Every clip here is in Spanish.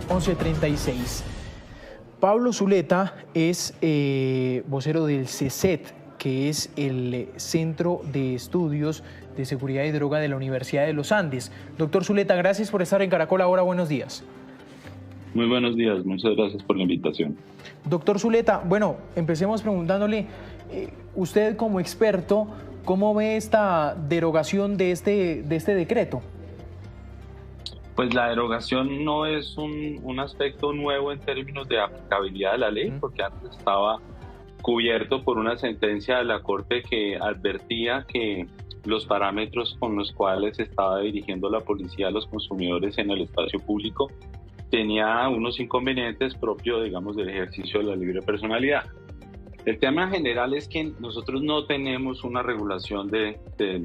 11:36. Pablo Zuleta es vocero del CESET, que es el Centro de Estudios de Seguridad y Droga de la Universidad de los Andes. Doctor Zuleta, gracias por estar en Caracol Ahora. Buenos días. Muy buenos días, muchas gracias por la invitación. Doctor Zuleta, bueno, empecemos preguntándole, usted como experto, ¿cómo ve esta derogación de este decreto? Pues la derogación no es un aspecto nuevo en términos de aplicabilidad de la ley, porque antes estaba cubierto por una sentencia de la Corte que advertía que los parámetros con los cuales estaba dirigiendo la policía a los consumidores en el espacio público tenía unos inconvenientes propios, digamos, del ejercicio de la libre personalidad. El tema general es que nosotros no tenemos una regulación de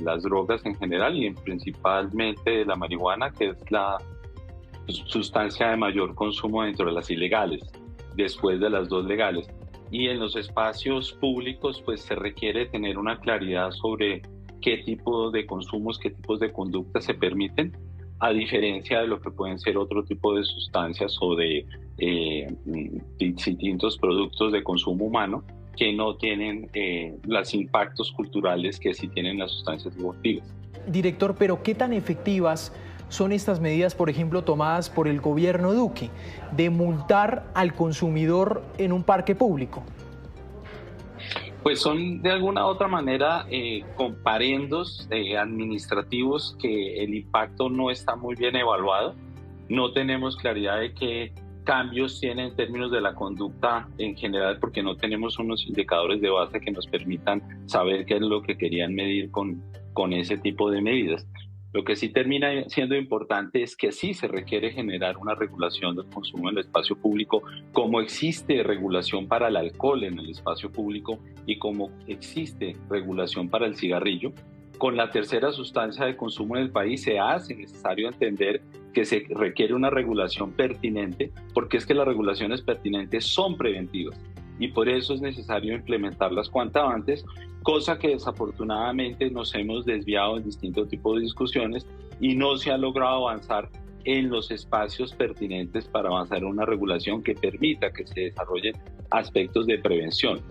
las drogas en general y principalmente de la marihuana, que es la sustancia de mayor consumo dentro de las ilegales, después de las dos legales. Y en los espacios públicos pues se requiere tener una claridad sobre qué tipo de consumos, qué tipos de conductas se permiten, a diferencia de lo que pueden ser otro tipo de sustancias o de distintos productos de consumo humano que no tienen los impactos culturales que sí tienen las sustancias psicoactivas. Director, pero ¿qué tan efectivas son estas medidas, por ejemplo, tomadas por el gobierno Duque, de multar al consumidor en un parque público? Pues son de alguna u otra manera comparendos administrativos que el impacto no está muy bien evaluado. No tenemos claridad de qué cambios tiene en términos de la conducta en general, porque no tenemos unos indicadores de base que nos permitan saber qué es lo que querían medir con ese tipo de medidas. Lo que sí termina siendo importante es que sí se requiere generar una regulación del consumo en el espacio público, como existe regulación para el alcohol en el espacio público y como existe regulación para el cigarrillo. Con la tercera sustancia de consumo en el país se hace necesario entender que se requiere una regulación pertinente, porque es que las regulaciones pertinentes son preventivas y por eso es necesario implementarlas cuanto antes, cosa que desafortunadamente nos hemos desviado en distintos tipos de discusiones y no se ha logrado avanzar en los espacios pertinentes para avanzar en una regulación que permita que se desarrollen aspectos de prevención.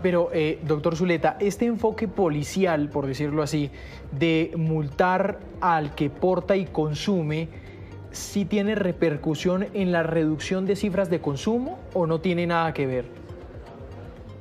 Pero, doctor Zuleta, este enfoque policial, por decirlo así, de multar al que porta y consume, ¿sí tiene repercusión en la reducción de cifras de consumo o no tiene nada que ver?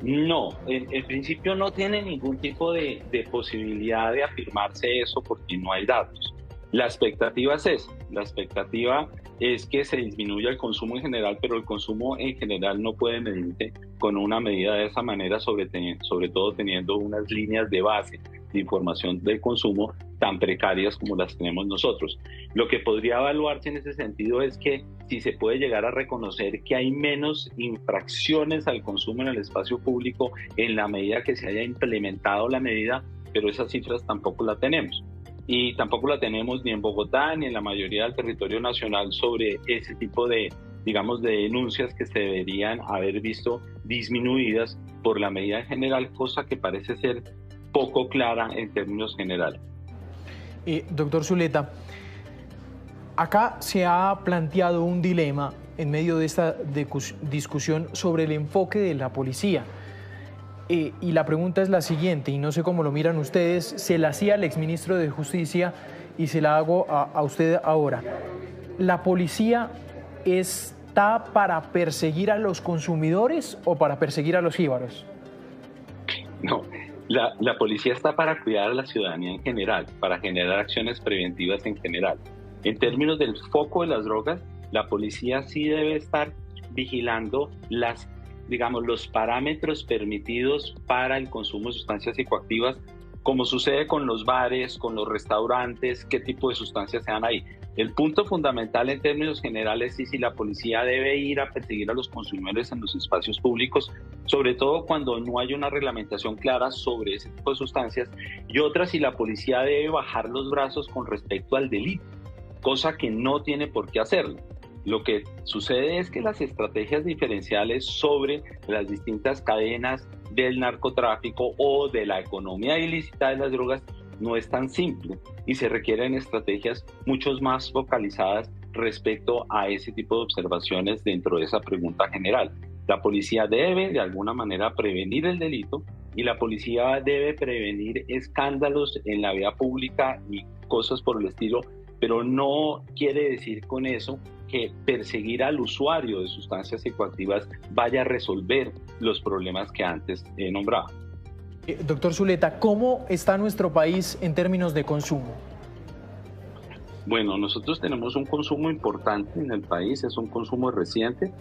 No, en principio no tiene ningún tipo de posibilidad de afirmarse eso porque no hay datos. La expectativa es esa, la expectativa es que se disminuya el consumo en general, pero el consumo en general no puede medirse con una medida de esa manera, sobre todo teniendo unas líneas de base de información del consumo tan precarias como las tenemos nosotros. Lo que podría evaluarse en ese sentido es que si se puede llegar a reconocer que hay menos infracciones al consumo en el espacio público en la medida que se haya implementado la medida, pero esas cifras tampoco las tenemos. Y tampoco la tenemos ni en Bogotá ni en la mayoría del territorio nacional sobre ese tipo de, digamos, de denuncias que se deberían haber visto disminuidas por la medida en general, cosa que parece ser poco clara en términos generales. Doctor Zuleta, acá se ha planteado un dilema en medio de esta discusión sobre el enfoque de la policía. Y la pregunta es la siguiente, y no sé cómo lo miran ustedes, se la hacía al exministro de Justicia y se la hago a usted ahora. ¿La policía está para perseguir a los consumidores o para perseguir a los jíbaros? No, la policía está para cuidar a la ciudadanía en general, para generar acciones preventivas en general. En términos del foco de las drogas, la policía sí debe estar vigilando los parámetros permitidos para el consumo de sustancias psicoactivas, como sucede con los bares, con los restaurantes, qué tipo de sustancias se dan ahí. El punto fundamental en términos generales es si la policía debe ir a perseguir a los consumidores en los espacios públicos, sobre todo cuando no hay una reglamentación clara sobre ese tipo de sustancias, y otra si la policía debe bajar los brazos con respecto al delito, cosa que no tiene por qué hacerlo. Lo que sucede es que las estrategias diferenciales sobre las distintas cadenas del narcotráfico o de la economía ilícita de las drogas no es tan simple y se requieren estrategias mucho más focalizadas respecto a ese tipo de observaciones dentro de esa pregunta general. La policía debe de alguna manera prevenir el delito y la policía debe prevenir escándalos en la vía pública y cosas por el estilo, pero no quiere decir con eso que perseguir al usuario de sustancias psicoactivas vaya a resolver los problemas que antes he nombrado. Doctor Zuleta, ¿cómo está nuestro país en términos de consumo? Bueno, nosotros tenemos un consumo importante en el país, es un consumo creciente.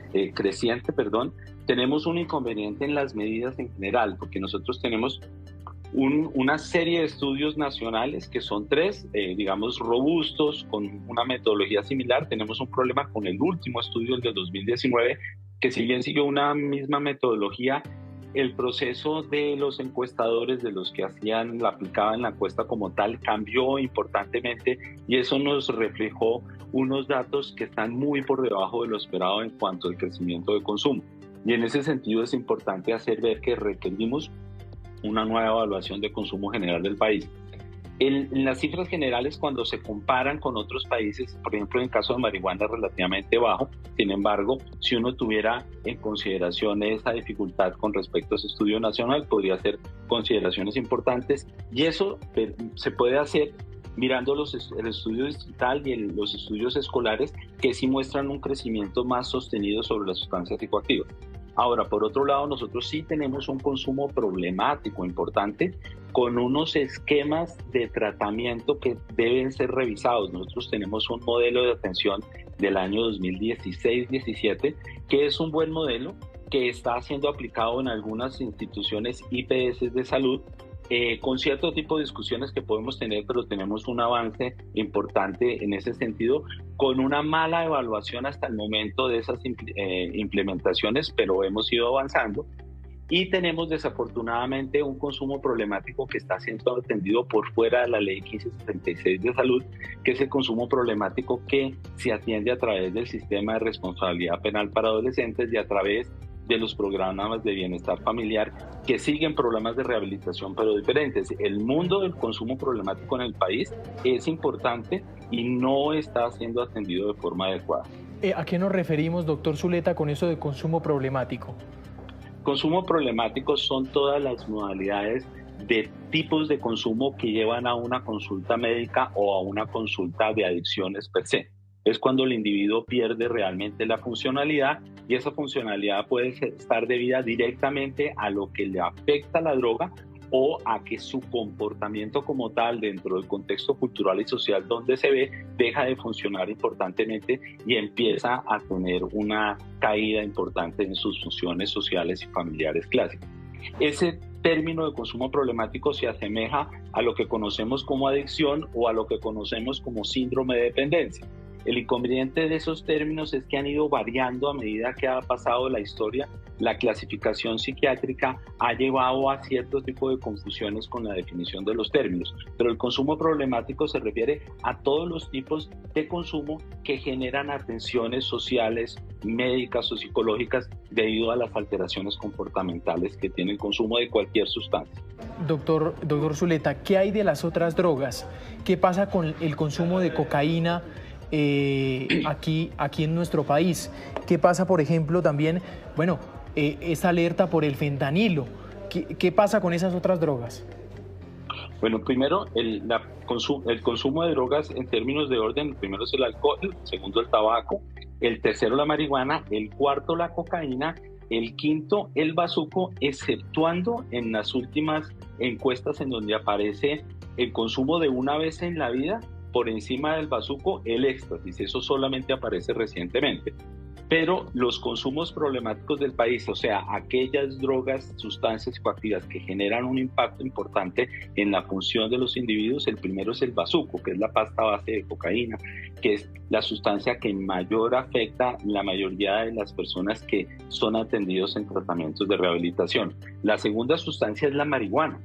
Tenemos un inconveniente en las medidas en general, porque nosotros tenemos una serie de estudios nacionales que son tres, digamos, robustos, con una metodología similar. Tenemos un problema con el último estudio, el de 2019, que si bien siguió una misma metodología, el proceso de los encuestadores, de los que aplicaban la encuesta como tal, cambió importantemente y eso nos reflejó unos datos que están muy por debajo de lo esperado en cuanto al crecimiento de consumo. Y en ese sentido es importante hacer ver que requerimos una nueva evaluación de consumo general del país. En las cifras generales, cuando se comparan con otros países, por ejemplo, en el caso de marihuana es relativamente bajo. Sin embargo, si uno tuviera en consideración esa dificultad con respecto a ese estudio nacional, podría hacer consideraciones importantes y eso se puede hacer mirando el estudio distrital y los estudios escolares que sí muestran un crecimiento más sostenido sobre las sustancias psicoactivas. Ahora, por otro lado, nosotros sí tenemos un consumo problemático importante con unos esquemas de tratamiento que deben ser revisados. Nosotros tenemos un modelo de atención del año 2016-17 que es un buen modelo que está siendo aplicado en algunas instituciones IPS de salud con cierto tipo de discusiones que podemos tener, pero tenemos un avance importante en ese sentido, con una mala evaluación hasta el momento de esas implementaciones, pero hemos ido avanzando. Y tenemos desafortunadamente un consumo problemático que está siendo atendido por fuera de la ley 1576 de salud, que es el consumo problemático que se atiende a través del sistema de responsabilidad penal para adolescentes y a través de los programas de bienestar familiar que siguen programas de rehabilitación pero diferentes. El mundo del consumo problemático en el país es importante y no está siendo atendido de forma adecuada. ¿A qué nos referimos, doctor Zuleta, con eso de consumo problemático? Consumo problemático son todas las modalidades de tipos de consumo que llevan a una consulta médica o a una consulta de adicciones per se. Es cuando el individuo pierde realmente la funcionalidad y esa funcionalidad puede estar debida directamente a lo que le afecta la droga o a que su comportamiento como tal dentro del contexto cultural y social donde se ve deja de funcionar importantemente y empieza a tener una caída importante en sus funciones sociales y familiares clásicas. Ese término de consumo problemático se asemeja a lo que conocemos como adicción o a lo que conocemos como síndrome de dependencia. El inconveniente de esos términos es que han ido variando a medida que ha pasado la historia. La clasificación psiquiátrica ha llevado a cierto tipo de confusiones con la definición de los términos, pero el consumo problemático se refiere a todos los tipos de consumo que generan atenciones sociales, médicas o psicológicas debido a las alteraciones comportamentales que tiene el consumo de cualquier sustancia. Doctor Zuleta, ¿qué hay de las otras drogas? ¿Qué pasa con el consumo de cocaína aquí en nuestro país? ¿Qué pasa, por ejemplo, también, esa alerta por el fentanilo? ¿Qué pasa con esas otras drogas? Bueno, primero, el consumo de drogas en términos de orden, el primero es el alcohol, el segundo el tabaco, el tercero la marihuana, el cuarto la cocaína, el quinto el bazuco, exceptuando en las últimas encuestas en donde aparece el consumo de una vez en la vida, por encima del bazuco, el éxtasis. Eso solamente aparece recientemente. Pero los consumos problemáticos del país, o sea, aquellas drogas, sustancias psicoactivas que generan un impacto importante en la función de los individuos, el primero es el bazuco, que es la pasta base de cocaína, que es la sustancia que mayor afecta la mayoría de las personas que son atendidos en tratamientos de rehabilitación. La segunda sustancia es la marihuana.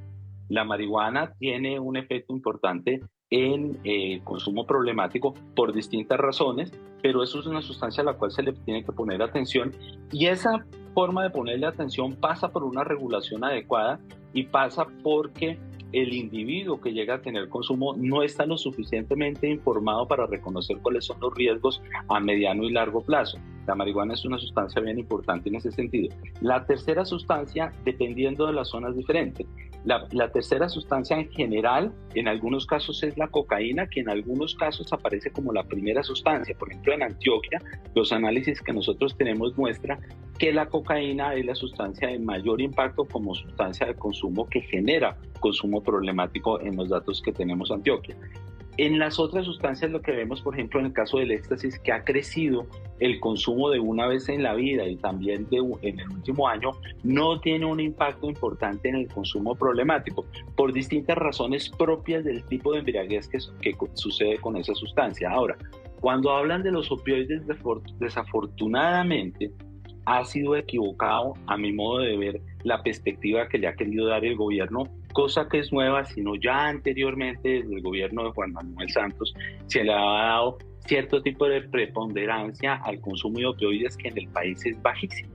La marihuana tiene un efecto importante en consumo problemático por distintas razones, pero eso es una sustancia a la cual se le tiene que poner atención y esa forma de ponerle atención pasa por una regulación adecuada y pasa porque el individuo que llega a tener consumo no está lo suficientemente informado para reconocer cuáles son los riesgos a mediano y largo plazo. La marihuana es una sustancia bien importante en ese sentido. La tercera sustancia, dependiendo de las zonas, diferentes. La tercera sustancia en general, en algunos casos es la cocaína, que en algunos casos aparece como la primera sustancia. Por ejemplo, en Antioquia, los análisis que nosotros tenemos muestran que la cocaína es la sustancia de mayor impacto como sustancia de consumo que genera consumo problemático en los datos que tenemos en Antioquia. En las otras sustancias lo que vemos, por ejemplo, en el caso del éxtasis, que ha crecido el consumo de una vez en la vida y también en el último año, no tiene un impacto importante en el consumo problemático, por distintas razones propias del tipo de embriaguez que sucede con esa sustancia. Ahora, cuando hablan de los opioides, desafortunadamente, ha sido equivocado, a mi modo de ver, la perspectiva que le ha querido dar el gobierno, cosa que es nueva, sino ya anteriormente desde el gobierno de Juan Manuel Santos se le ha dado cierto tipo de preponderancia al consumo de opioides que en el país es bajísimo.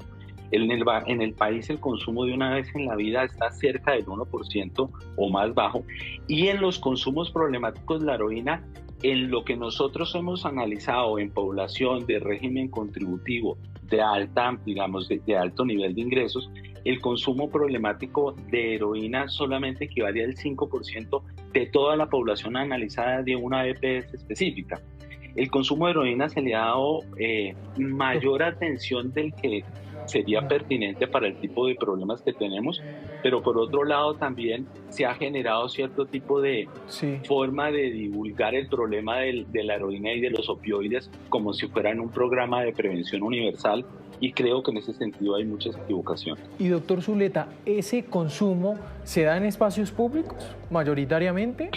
En el país el consumo de una vez en la vida está cerca del 1% o más bajo, y en los consumos problemáticos la heroína, en lo que nosotros hemos analizado en población de régimen contributivo de alta, digamos, de alto nivel de ingresos, el consumo problemático de heroína solamente equivale al 5% de toda la población analizada de una EPS específica. El consumo de heroína se le ha dado mayor atención del que sería pertinente para el tipo de problemas que tenemos, pero por otro lado también se ha generado cierto tipo de forma de divulgar el problema de la heroína y de los opioides como si fueran un programa de prevención universal, y creo que en ese sentido hay muchas equivocaciones. Y doctor Zuleta, ¿ese consumo se da en espacios públicos mayoritariamente?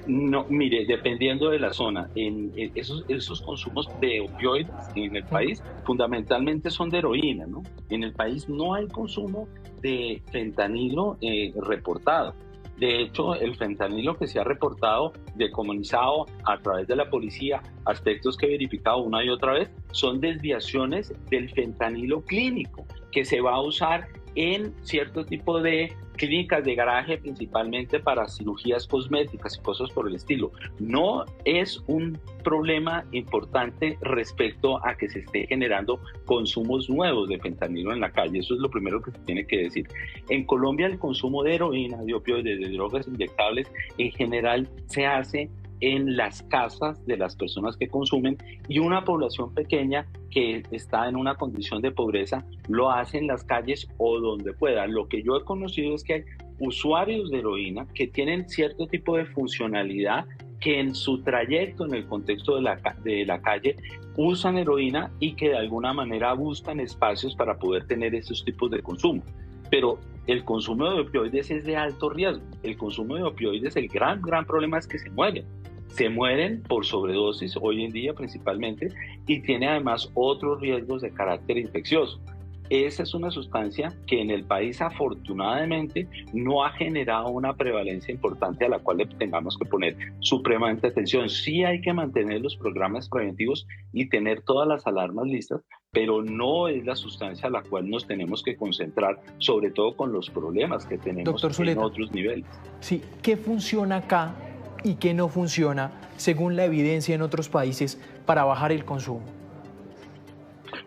No, mire, dependiendo de la zona, esos consumos de opioides en el país fundamentalmente son de heroína, ¿no? En el país no hay consumo de fentanilo reportado. De hecho, el fentanilo que se ha reportado, decomisado a través de la policía, aspectos que he verificado una y otra vez, son desviaciones del fentanilo clínico que se va a usar en cierto tipo de clínicas de garaje, principalmente para cirugías cosméticas y cosas por el estilo. No es un problema importante respecto a que se esté generando consumos nuevos de fentanilo en la calle. Eso es lo primero que se tiene que decir. En Colombia el consumo de heroína, de opioides, de drogas inyectables, en general se hace en las casas de las personas que consumen, y una población pequeña que está en una condición de pobreza lo hace en las calles o donde pueda. Lo que yo he conocido es que hay usuarios de heroína que tienen cierto tipo de funcionalidad, que en su trayecto en el contexto de la calle usan heroína y que de alguna manera buscan espacios para poder tener esos tipos de consumo. Pero el consumo de opioides es de alto riesgo. El consumo de opioides, el gran problema es que se mueren. Se mueren por sobredosis hoy en día principalmente, y tiene además otros riesgos de carácter infeccioso. Esa es una sustancia que en el país afortunadamente no ha generado una prevalencia importante a la cual le tengamos que poner supremamente atención. Sí hay que mantener los programas preventivos y tener todas las alarmas listas, pero no es la sustancia a la cual nos tenemos que concentrar, sobre todo con los problemas que tenemos en otros niveles. Sí, ¿qué funciona acá y qué no funciona según la evidencia en otros países para bajar el consumo?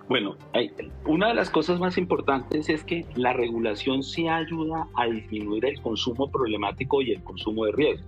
Bueno, una de las cosas más importantes es que la regulación sí ayuda a disminuir el consumo problemático y el consumo de riesgo.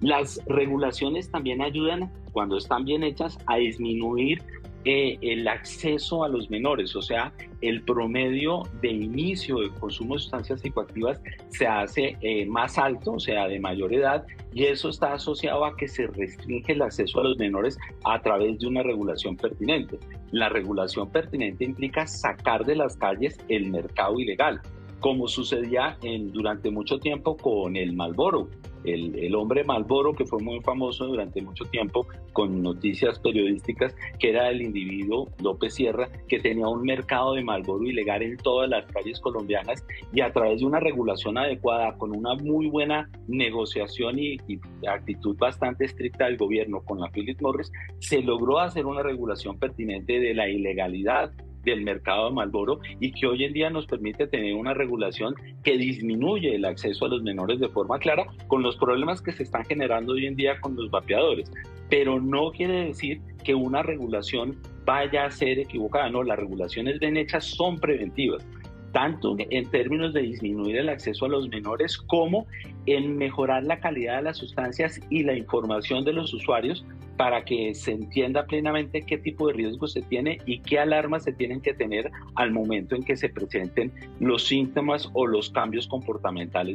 Las regulaciones también ayudan, cuando están bien hechas, a disminuir el acceso a los menores, o sea, el promedio de inicio de consumo de sustancias psicoactivas se hace más alto, o sea, de mayor edad, y eso está asociado a que se restringe el acceso a los menores a través de una regulación pertinente. La regulación pertinente implica sacar de las calles el mercado ilegal, como sucedía durante mucho tiempo con el Marlboro. El hombre Marlboro, que fue muy famoso durante mucho tiempo con noticias periodísticas, que era el individuo López Sierra, que tenía un mercado de Marlboro ilegal en todas las calles colombianas, y a través de una regulación adecuada, con una muy buena negociación y actitud bastante estricta del gobierno con la Philip Morris, se logró hacer una regulación pertinente de la ilegalidad del mercado de Marlboro y que hoy en día nos permite tener una regulación que disminuye el acceso a los menores de forma clara, con los problemas que se están generando hoy en día con los vapeadores. Pero no quiere decir que una regulación vaya a ser equivocada, no, las regulaciones bien hechas son preventivas, tanto en términos de disminuir el acceso a los menores como en mejorar la calidad de las sustancias y la información de los usuarios para que se entienda plenamente qué tipo de riesgo se tiene y qué alarmas se tienen que tener al momento en que se presenten los síntomas o los cambios comportamentales.